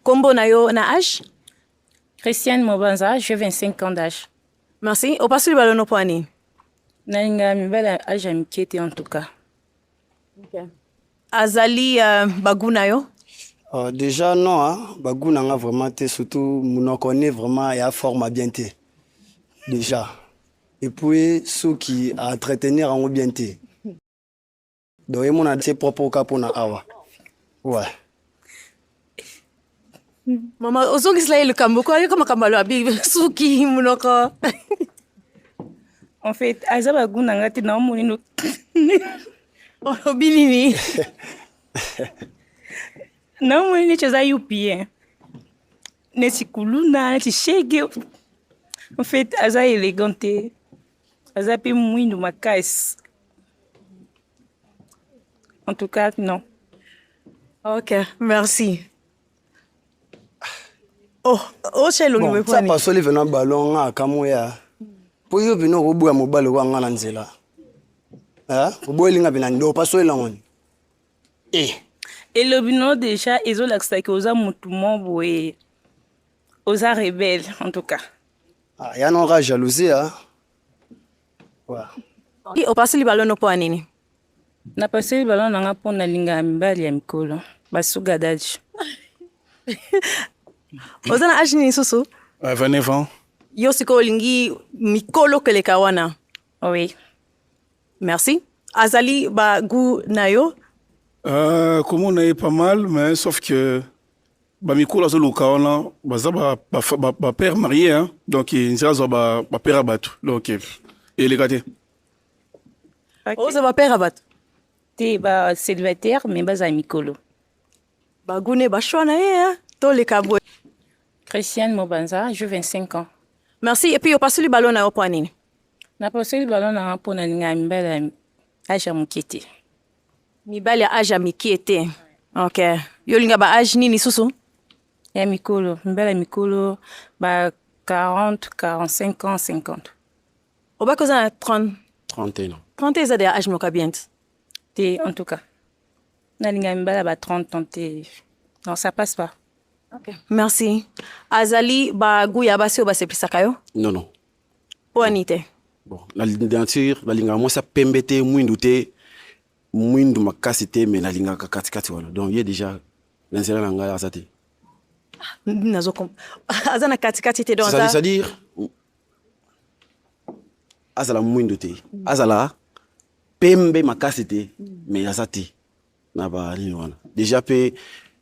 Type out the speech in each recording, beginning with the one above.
Kombo na yo na âge? Christiane Mobanza, j'ai 25 ans d'âge. Merci. Au passé, le ballon au poignet. Nalinga mibala âge à Mikete en tout cas. Okay. Azali baguna yo? Déjà non, hein. Baguna nga vraiment te surtout mon connaît vraiment et a forme à bien te. Déjà. Et puis ceux qui à entretenir en bien te. Donc mon a ses propres cas pour na awa. Ouais. Mama ozongi sila le kambo ko kama kamalo abi suki munoko. En fait, aza baguna ngati na omoni no. Oh binini. Na omoni ne chaza yupi. Ne sikuluna, ne shege. En fait, aza élégante. Aza pe muindo makas. En tout cas, non. Ok, merci. Oh, c'est long. Bon, ça passe les venant ballon à Kamoya. Pour yo bino robo ya mobile wa ngana nzela. Robo elinga binando passe la on. Et le bino déjà ils ont l'accès que oza mutumo boye. Oza rebelle en tout cas. Ah, ya non ra jalousie Ouais. Et au passé le ballon au point nini? Na passé le ballon nanga pona linga mbali ya mikolo. Basuga daji. Ozana âge nini susu? 29 ans. Yo siko lingi mikolo kele kawana. Oui. Merci. Azali bagu na yo? Comment on est pas mal, mais sauf que mikolo azo lukaona baza ba père marié hein. Donc il nzela ba père abatu. Donc et les gâtés. Oh, ça va père abat. T'es célibataire mais baza mikolo. Bagune bashwana hein. To le kabo. Christiane Mobanza, j'ai 25 ans. Merci. Et puis, au passé le ballon à point nini? Na passé le ballon na pona linga mbala aja mukete. Mibali aja mikete. Ok. Yo linga ba âge nini susu? Ya mikolo, mbala mikolo ba 40, 45 ans, 50. Oba koza 30. 31 ans. 30 ans de âge mokabient. T'es en tout cas. Na linga mbala ba 30, 30. Non, ça passe pas. Okay. Merci. Azali bagu ya basi oba seplisaka yo? Non non. Poanite. Bon, la identité, la linga moi ça pembete mwindu makasi te mais la linga kati wala. Donc il y a déjà l'inséré nanga azati. Nazo kom. Azana kati te donc ça. C'est-à-dire azala mwindu te. Azala pembe makasi te mais azati. Na ba ni wana. Déjà pe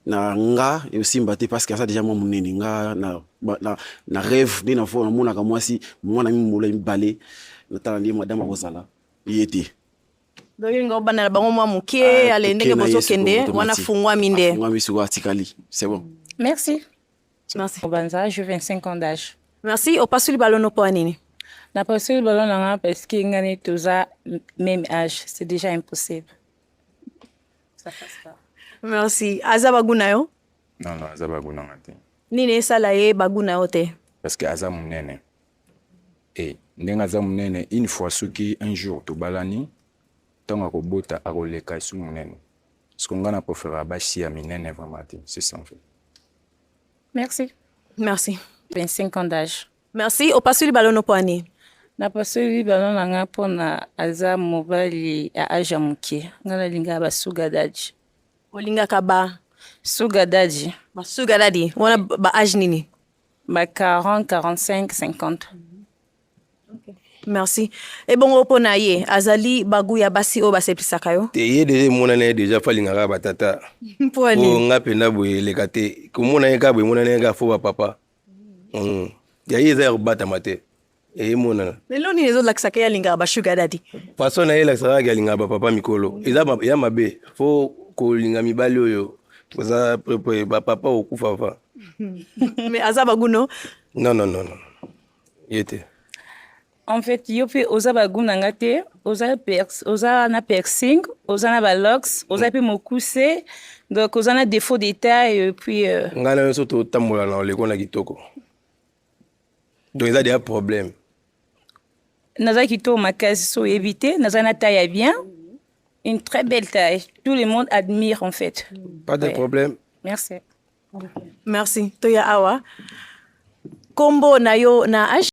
na nga et aussi mbaté parce que ça déjà moi muneni nga na rêve ni na fo na mona ka mwasi mwana mi mula mbale na tala ndi madame Rosala yete donc ngo bana bango mwa muke ale ndenge bozo kende wana fungwa minde fungwa misu atikali c'est bon. Merci. Merci. Mobanza, j'ai 25 ans d'âge. Merci. Au passé le ballon au point nini? Na passé le ballon nanga parce que ngani toza même âge, c'est déjà impossible. Ça passe pas. Merci. Aza baguna yo? Non, aza baguna ngate. Nini sala ye baguna yo te? Parce que aza munene. Et ndenga aza munene, une fois soki un jour to balani, tonga ko bota akoleka su munene. Ce qu'on a pour faire abashi ya minene vraiment, c'est ça en fait. Merci. Merci. 25 ans d'âge. Merci. Au passé le ballon au point nini? Na passé le ballon nanga pona aza mobali ya âge muke. Ngala linga basuga daji. Olinga kaba suga daji. Ba suga dadi. Wana ba âge nini? Ba 40, 45, 50. Okay. Merci. Et bon opona ye azali bagu ya basi o ba seplisaka yo? Te ye de monane déjà falinga ba tata. Poani. O ngapenda boye lekate. Ko monane ka boye monane ga fo ba papa. Ya ye za bata mate. E monana. Lelo ni ezo laksaka ya linga ba sugar daddy. Façon na ye laksaka ya linga ba papa mikolo. Eza ya mabe. Fo ko linga mibali oyo. Koza prepe ba papa okufa fa. Mais aza baguno? Non. Yete. En fait, yope oza baguna ngate, oza na piercing, oza na balox, oza pe mokuse, donc oza na défaut d'état et puis ngana yo soto tambola na leko na kitoko. Donc il y a des problèmes. Naza kito makasi so éviter, naza na taille bien. Une très belle taille. Tout le monde admire en fait. Pas de problème. Merci. Merci. Toya awa. Kombo na yo na